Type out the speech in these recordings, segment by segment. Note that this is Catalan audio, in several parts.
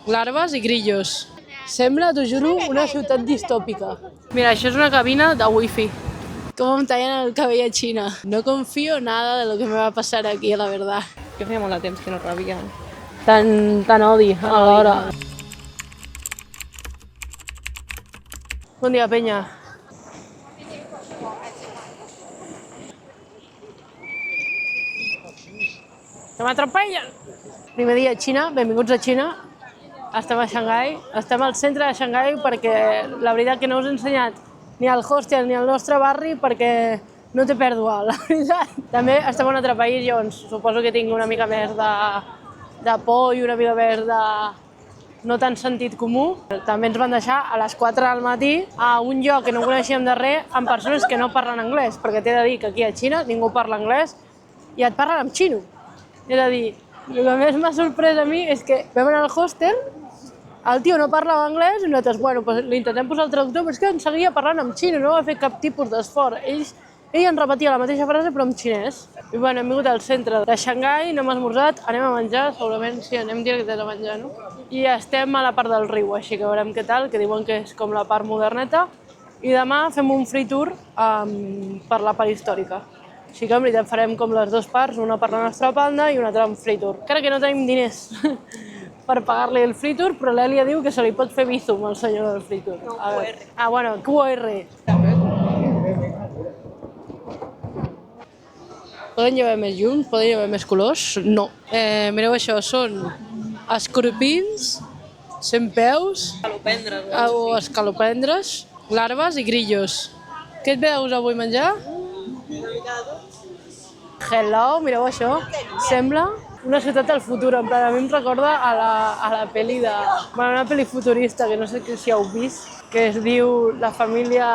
larves i grillos. Sembla, t'ho juro, una ciutat distòpica. Mira, això és una cabina de wifi. Com em tallen el cabell a Xina. No confío nada de lo que me va a pasar aquí, la verdad. Que feia molt de temps que no rebien. Tant odi a l'hora. Bon dia, penya. Que m'atropellen! Primer dia a Xina, benvinguts a Xina. Estem a Xangai, estem al centre de Xangai perquè la veritat que no us he ensenyat ni el hostel ni el nostre barri perquè no té pèrdua, la veritat. També estem en un altre país, llavors suposo que tinc una mica més de por i una mica més de no tan sentit comú. També ens van deixar a les 4 del matí a un lloc que no coneixíem de res amb persones que no parlen anglès, perquè t'he de dir que aquí a Xina ningú parla anglès i et parlen en xino. És a dir, el que més m'ha sorprès a mi és que vam anar al hostel, el tio no parlava anglès i nosaltres, bueno, li intentem posar el traductor, però és que ens seguia parlant en xino, no va fer cap tipus d'esforç. Ell ens repetia la mateixa frase però en xinès. I bueno, hem vingut al centre de Xangai, no hem esmorzat, anem a menjar, segurament sí, anem directes a menjar, no? I estem a la part del riu, així que veurem què tal, que diuen que és com la part moderneta. I demà fem un free tour per la part històrica. Així que en veritat farem com les dues parts, una per la nostra banda i una altra en free tour. Encara que no tenim diners per pagar-li el free tour, però l'Èlia diu que se li pot fer bizum al senyor del free tour. No, QR. Ah, bueno, QR. Poden llevar més llums? Poden llevar més colors? No. Mireu això, són escorpins, centpeus, o escalopendres, larves i grillos. Què et ve de gust avui menjar? Hello, mireu això. Sembla una ciutat del futur, en plan, a mi em recorda a la pel·li de... Bueno, una pel·li futurista, que no sé si heu vist, que es diu La família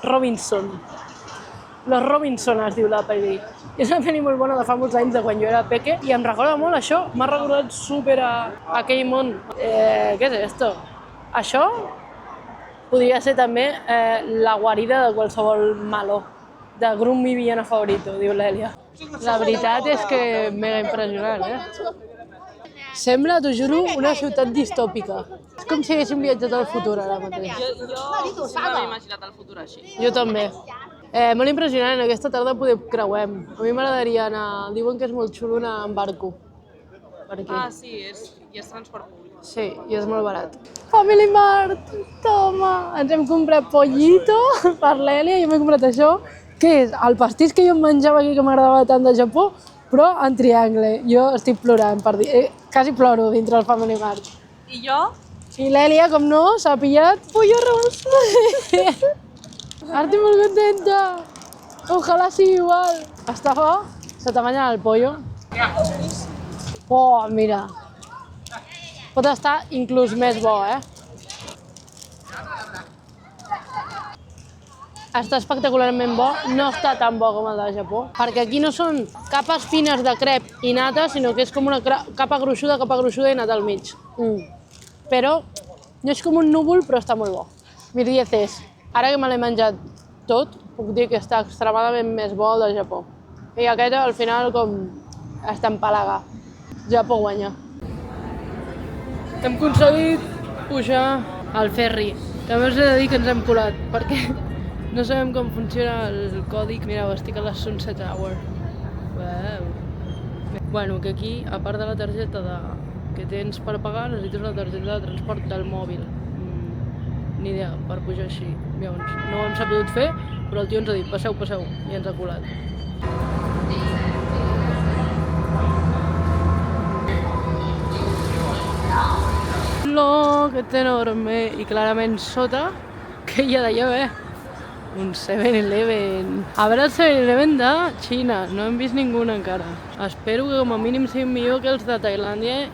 Robinson. Los Robinson es diu la pel·li. És una pel·li molt bona de fa molts anys, de quan jo era peque, i em recorda molt això. M'ha recordat súper a aquell món. Què és esto? Això podria ser també la guarida de qualsevol malo, de grup mi villano favorito, diu l'Èlia. La veritat és que mega impressionant, Sembla, t'ho juro, una ciutat distòpica. És com si haguéssim viatjat al futur ara mateix. Jo sí m'havia imaginat el futur així. Jo també. Molt impressionant, aquesta tarda poder creuem. A mi m'agradaria anar, diuen que és molt xulo anar en barco. Per aquí. Ah, sí, i és transport públic. Sí, i és molt barat. Family Mart, toma! Ens hem comprat pollito per l'Èlia, jo m'he comprat això, que és el pastís que jo em menjava aquí que m'agradava tant de Japó, però en triangle. Jo estic plorant per dir, quasi ploro dintre del Family Mart. I jo? I l'Èlia, com no, s'ha pillat pollo arròs. Ara estic molt contenta. Ojalá sigui igual. Està bo? Se t'ha menjat el pollo? Oh, mira. Pot estar inclús més bo, Està espectacularment bo, no està tan bo com el de Japó, perquè aquí no són capes fines de crep i nata, sinó que és com una capa gruixuda i nata al mig. Però no és com un núvol, però està molt bo. Mir 10 és. Ara que me l'he menjat tot, puc dir que està extremadament més bo el de Japó. I aquest, al final, com està empalaga. Japó guanya. Hem aconseguit pujar al ferri. També us he de dir que ens hem colat, perquè no sabem com funciona el còdic. Mireu, estic a la Sunset Hour. Uau. Bueno, que aquí, a part de la targeta que tens per pagar, necessites la targeta de transport del mòbil. Ni idea, per pujar així. Llavors, no ho hem sabut fer, però el tio ens ha dit, passeu, i ens ha colat. Aquest enorme, i clarament sota, que hi ha d'allò, un 7-Eleven. A veure el 7-Eleven de Xina, no hem vist ningú encara. Espero que com a mínim sigui millor que els de Tailàndia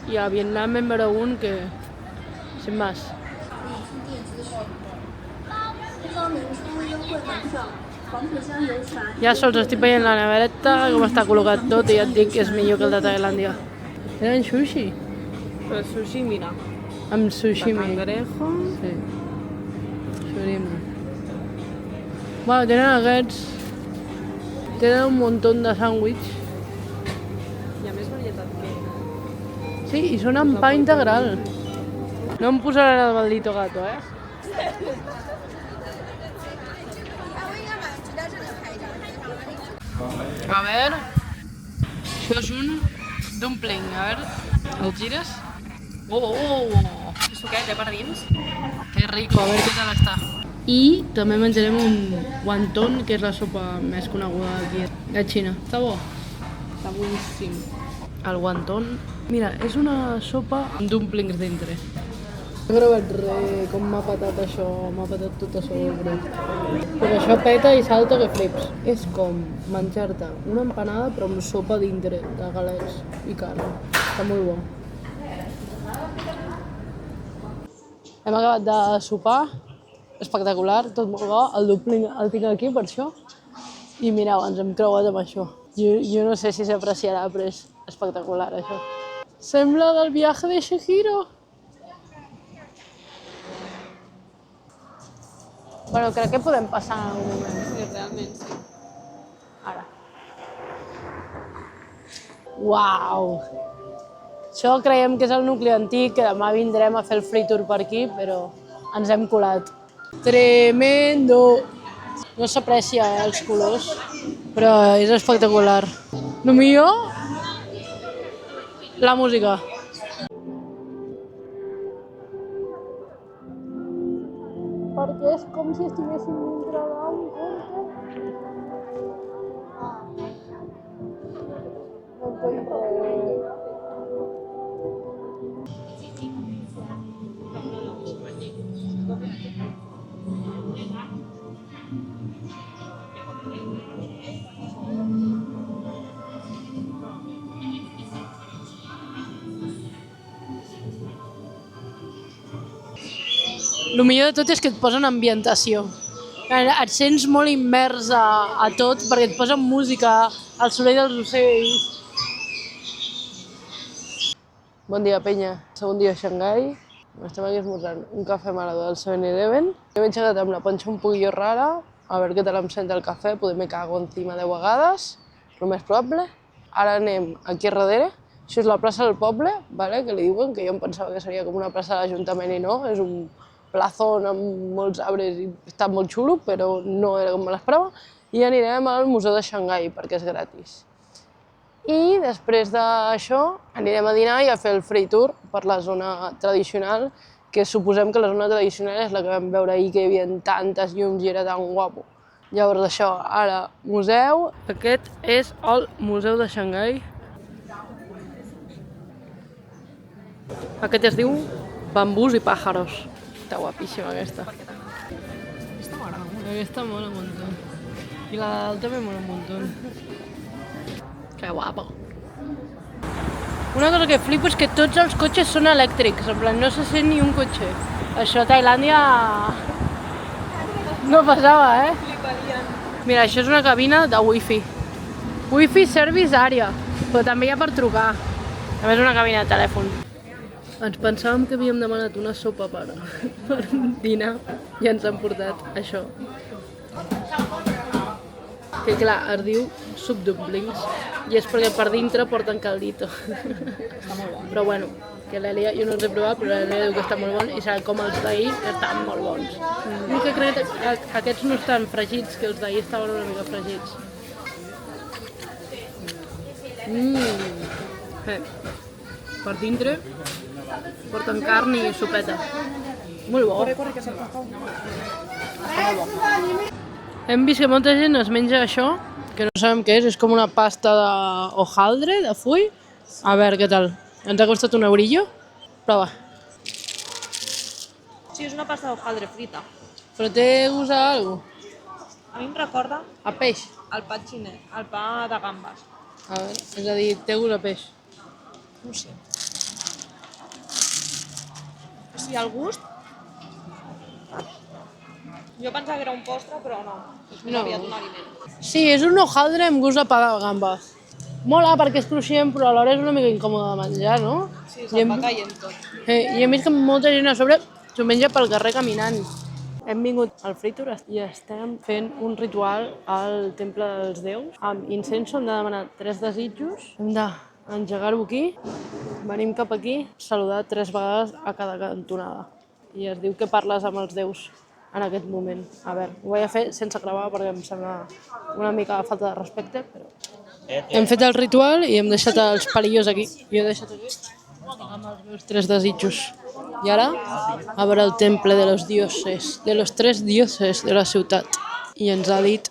i a Vietnam en veure un que... sin más. Ja sols estic veient la nevereta, com està col·locat tot, i ja et dic que és millor que el de Tailàndia. Eren sushi? Però sushi, mira. Amb sushimi. De cangrejo. Sí. Surimi. Bueno, tenen aquests... Tenen un munt de sàndwich. Hi ha més varietat que... Sí, i són amb pa integral. No em posaré el maldito gato, eh? A veure... Això és un dumpling, a veure... El gires? I suquet, per dins. Que rico, a veure què tal està. I també menjarem un wonton, que és la sopa més coneguda d'aquí, de Xina. Està bo? Està boníssim. El wonton... Mira, és una sopa amb dumplings dintre. No he veig res, com m'ha patat això, m'ha patat tot això del brut. Però això peta i salta que flips. És com menjar-te una empanada però amb sopa dintre, de galets i carn. Està molt bo. Hem acabat de sopar, espectacular, tot molt bo. El dumpling el tinc aquí per això. I mireu, ens hem creuat amb això. Jo no sé si s'apreciarà, però és espectacular això. Sembla del viatge de Chihiro. Bueno, crec que podem passar en algun moment. Sí, realment, sí. Ara. Uau! Això creiem que és el nucli antic, que demà vindrem a fer el free tour per aquí, però ens hem colat. Tremendo! No s'aprecia els colors, però és espectacular. El millor, la música. Perquè és com si estiguéssim dintre d'un conte. El millor de tot és que et posen ambientació. Et sents molt immers a tot perquè et posen música, el soroll dels ocells. Bon dia, penya. Segon dia a Xangai. Estem aquí esmorzant un cafè malado del 7-Eleven. Jo m'he aixecat amb la panxa un poquillo rara, a veure què tal em sent el cafè, potser me cago encima 10 vegades, el més probable. Ara anem aquí darrere. Això és la plaça del poble, vale? Que li diuen, que jo em pensava que seria com una plaça de l'Ajuntament i no, és un plazón amb molts arbres i està molt xulo, però no era com me l'esperava. I anirem al Museu de Xangai, perquè és gratis. I després d'això anirem a dinar i a fer el free tour per la zona tradicional, que suposem que la zona tradicional és la que vam veure ahir, que hi havia tantes llums i era tan guapo. Llavors això, ara museu. Aquest és el Museu de Xangai. Aquest es diu Bambús i Pájaros. Està guapíssima aquesta. Aquesta m'agrada molt. Aquesta mola un montón. I la d'alta també mola un montón. Que guapo. Una cosa que flipo és que tots els cotxes són elèctrics, en plan, no se sent ni un cotxe. Això a Tailàndia no passava, Mira, això és una cabina de wifi. Wifi Service Area, però també hi ha per trucar. A més, una cabina de telèfon. Ens pensàvem que havíem demanat una sopa per dinar i ens han portat això. Que clar, es diu subdumplings i és perquè per dintre porten caldito. Està molt bo. Però bueno, que l'Elia, jo no els he provat, però l'Elia diu que està molt bon i serà com els d'ahir, que estan molt bons. Jo que crec que aquests no estan fregits, que els d'ahir estaven una mica fregits. Per dintre porten carn i sopeta. Molt bo. Corre, que se'l cacau. Està molt bo. Hem vist que molta gent es menja això, que no sabem què és com una pasta d'hojaldre, de full. A veure què tal. Ens ha costat un eurillo. Prova. Sí, és una pasta d'hojaldre frita. Però té gust a algo? A mi em recorda A peix. el pa xinès, el pa de gambes. A veure, és a dir, té gust a peix. No sé. O sigui, el gust... Jo pensava que era un postre, però no. És més aviat un aliment. Sí, és un hojaldre amb gust de pa de gamba. Mola perquè és cruixent, però alhora és una mica incòmode de menjar, no? Sí, se'n va caient tot. I hem vist que molta gent a sobre s'ho menja pel carrer caminant. Hem vingut al free tour i estem fent un ritual al temple dels déus. Amb incenso hem de demanar 3 desitjos. Hem de engegar-ho aquí, venim cap aquí, saludar 3 vegades a cada cantonada. I es diu que parles amb els déus en aquest moment. A veure, ho vaig a fer sense gravar perquè em sembla una mica falta de respecte, però... Hem fet el ritual i hem deixat els palillos aquí. Jo he deixat aquí amb els meus 3 desitjos. I ara, a veure el temple de los dioses, de los 3 dioses de la ciutat. I ens ha dit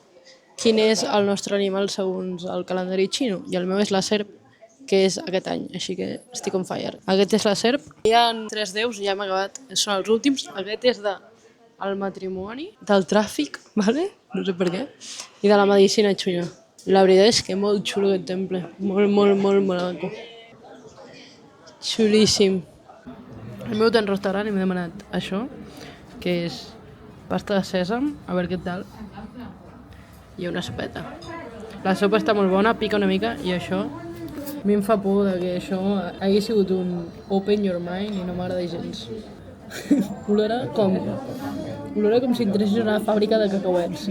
quin és el nostre animal segons el calendari xino. I el meu és la serp, que és aquest any, així que estic on fire. Aquest és la serp. Hi ha 3 déus, ja hem acabat, són els últims. Aquest és del matrimoni, del tràfic, ¿vale? No sé per què, i de la medicina xina. La veritat és que molt xulo aquest temple, molt maco. Xulíssim. Hem vingut a un restaurant i m'he demanat això, que és pasta de sèsam, a veure què tal, i una sopeta. La sopa està molt bona, pica una mica, i això a mi em fa por que això hagi sigut un open your mind i no m'agrada gens. Olora com si entressis a una fàbrica de cacauets.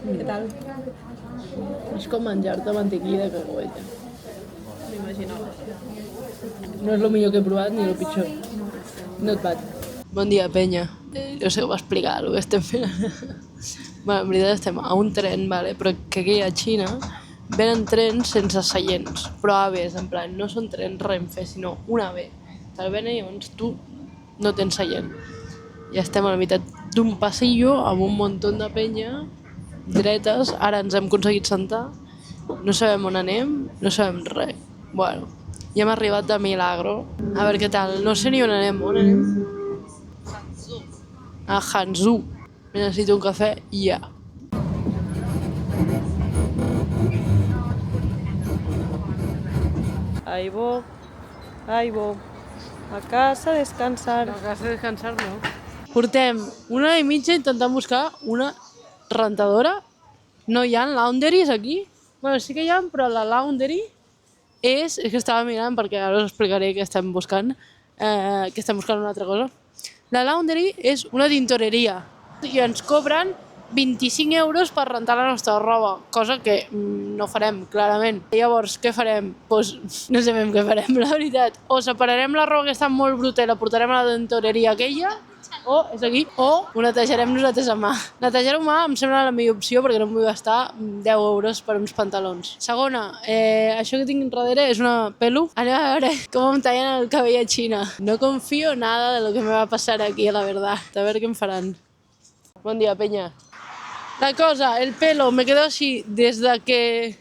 Què tal? És com menjar-te mantequilla de cacauet. M'imaginava. No és el millor que he provat ni el pitjor. Not bad. Bon dia, penya. No sé com explicar el que estem fent. Bueno, en veritat estem a un tren, vale? Però que aquí a Xina venen trens sense seients, però AVEs, en plan, no són trens Renfe, sinó un AVE. Te'l venen i llavors tu no tens seient. I estem a la meitat d'un passillo amb un muntó de penya dretes, ara ens hem aconseguit sentar, no sabem on anem, no sabem res. Bueno, ja hem arribat de milagro. A veure què tal, no sé ni on anem. A Hangzhou. Necessito un cafè ja. Ahí voy. A casa a descansar. A casa a descansar no. Portem 1 hora i mitja intentant buscar una rentadora. No hi ha laundries aquí? Bueno, sí que hi ha, però la laundry és que estava mirant perquè ara us explicaré que estem buscant una altra cosa. La laundry és una tintoreria i ens cobren 25 euros per rentar la nostra roba, cosa que no farem, clarament. Llavors, què farem? Doncs no sabem què farem, la veritat. O separarem la roba que està molt bruta i la portarem a la tintoreria aquella, o és aquí, o ho netejarem nosaltres a mà. Netejar-ho a mà em sembla la millor opció perquè no em vull gastar 10 euros per uns pantalons. Segona, això que tinc darrere és una pelu. Anem a veure com em tallen el cabell a Xina. No confío nada de lo que me va a pasar aquí, la verdad. A veure què em faran. Bon dia, penya. La cosa, el pelo, me quedo així des de que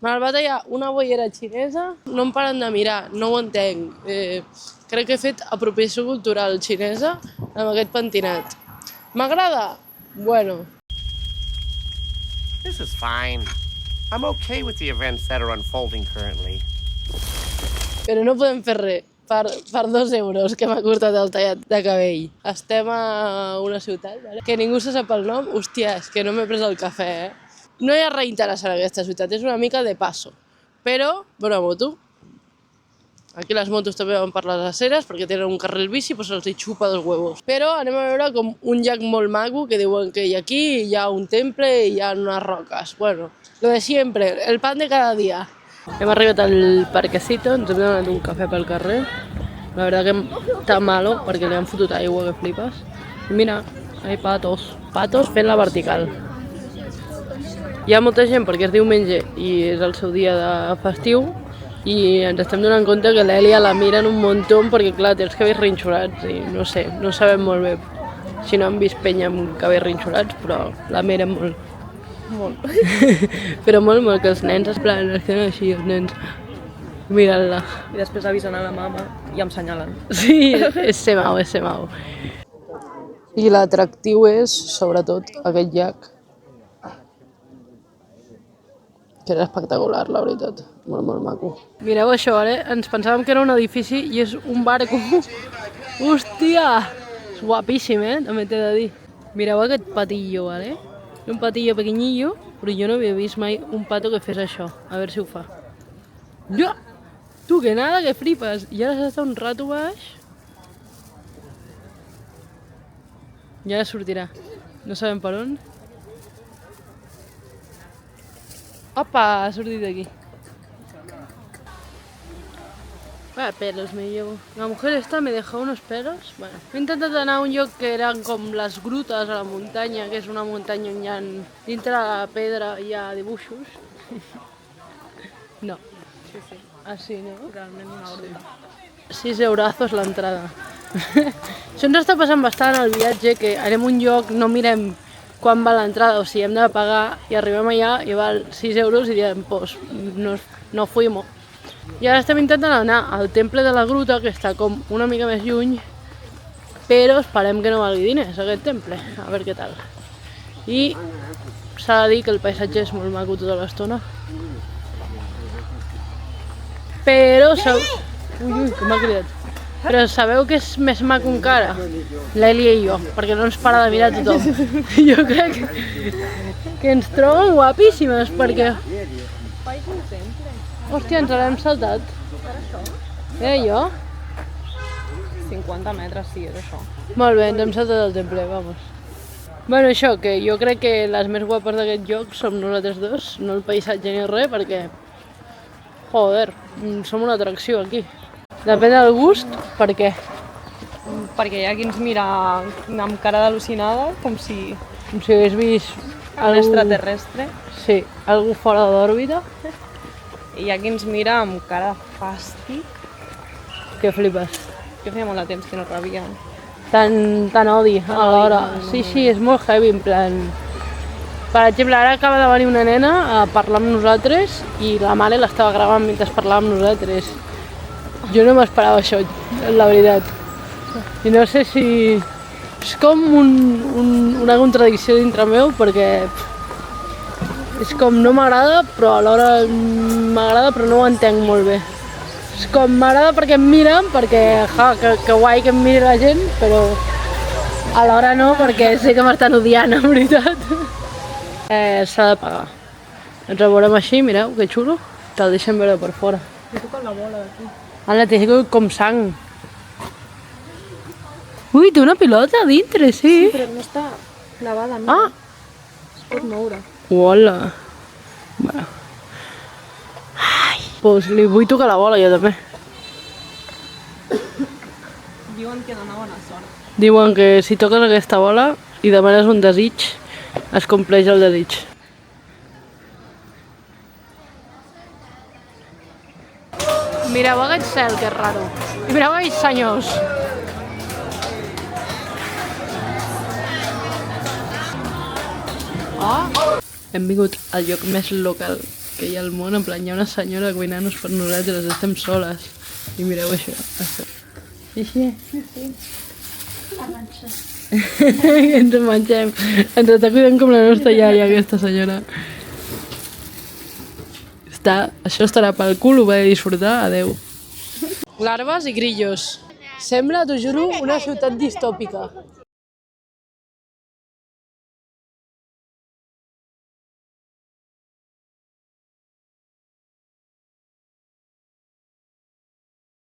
me'l va tallar una boiera xinesa. No em paren de mirar, no ho entenc. Crec que he fet apropiació cultural xinesa amb aquest pentinat. M'agrada? Bueno. This is fine. I'm okay with the events that are unfolding currently. Però no podem fer res per 2 euros que m'ha cortat el tallat de cabell. Estem a una ciutat, vale? Que ningú se sap el nom. Hòstia, és que no m'he pres el cafè, No hi ha res interessant en aquesta ciutat, és una mica de passo. Però, bona moto. Aquí les motos també van per les aceres perquè tenen un carril bici, però se'ls hi xupa dels huevos. Però anem a veure com un llac molt maco que diuen que aquí hi ha un temple i hi ha unes roques. Bueno, lo de siempre, el pan de cada dia. Hem arribat al parquecito, ens hem donat un cafè pel carrer. La veritat que està malo perquè li han fotut aigua que flipes. I mira, hi ha patos. Patos fent la vertical. Hi ha molta gent perquè és diumenge i és el seu dia de festiu i ens estem donant compte que l'Èlia la miren un muntó perquè clar, té els cabells rinxolats i no sé, no sabem molt bé si no han vist penya amb cabells rinxolats, però la miren molt. Molt. Però molt, que els nens es queden així, els nens mirant-la. I després avisen a la mama i em senyalen. Sí, és semau. I l'atractiu és, sobretot, aquest llac. Que era espectacular, la veritat. Molt maco. Mireu això, ens pensàvem que era un edifici i és un barco. Hòstia! És guapíssim, també t'he de dir. Mireu aquest patillo, Un patillo pequeñillo, però jo no havia vist mai un pato que fes això. A veure si ho fa. Ja! Tu, que nada, que flipes! I ara s'està un rato baix. I ara sortirà. No sabem per on. Opa, ha sortit d'aquí. Vaya pelos me llevo. La mujer esta me dejó unos pelos. Bueno, he intentat anar a un lloc que eren com les grutes a la muntanya, que és una muntanya on hi ha, dintre de la pedra hi ha dibuixos. No. Sí, sí. Així, no? Realment una horda. 6 eurazos l'entrada. Això ens està passant bastant al viatge, que anem a un lloc, no mirem quan va l'entrada, o sigui, hem de pagar i arribem allà i val 6 euros i diem, pues, no fuimos. I ara estem intentant anar al temple de la gruta, que està com una mica més lluny, però esperem que no valgui diners aquest temple, a veure què tal. I s'ha de dir que el paisatge és molt maco tota l'estona. Però... Ui, que m'ha cridat. Però sabeu que és més maco encara? L'Èlia i jo, perquè no ens para de mirar tothom. Jo crec que ens troben guapíssimes, perquè... Hòstia, ens l'hem saltat. Per això? Jo? 50 metres, sí, és això. Molt bé, ens hem saltat el temple, vamos. Bueno, això, que jo crec que les més guapes d'aquest lloc som nosaltres dos, no el paisatge ni res, perquè... Joder, som una atracció aquí. Depèn del gust, per què? Perquè hi ha qui ens mira amb cara d'al·lucinada, com si Com si hagués vist un extraterrestre, Sí, algú fora d'òrbita, i hi ha qui ens mira amb cara de fàstic, que flipes. que feia molt de temps que no rebien. Tant odi alhora. Sí, és molt heavy, en plan... Per exemple, ara acaba de venir una nena a parlar amb nosaltres i la mare l'estava gravant mentre parlava amb nosaltres. Jo no m'esperava això, la veritat. I no sé si... És com una contradicció dintre meu, perquè... És com no m'agrada, però alhora m'agrada, però no ho entenc molt bé. És com m'agrada perquè em miren, perquè que guai que em miri la gent, però alhora no, perquè sé que m'estan odiant, en veritat. S'ha de pagar. Ens veurem així, mireu, que xulo. Te'l deixem veure per fora. He tocat la bola d'aquí. Ala, té com sang. Ui, té una pilota a dintre, sí. Però no està clavada, no? Es pot moure. Uola. Bueno. Ai, doncs li vull tocar la bola jo també. Diuen que dona bona sort. Diuen que si toques aquesta bola i demanes un desig, es compleix el desig. Mireu aquest cel, que és raro. I mireu aquests senyors. Hem vingut al lloc més local que hi ha al món, en plan, hi ha una senyora cuinant-nos per nosaltres, estem soles. I mireu això. I així? Sí. Ens en mengem. Ens està cuidant com la nostra iaia, aquesta senyora. Això estarà pel cul, ho vaig disfrutar, adeu. Larves i grillos. Sembla, t'ho juro, una ciutat distòpica.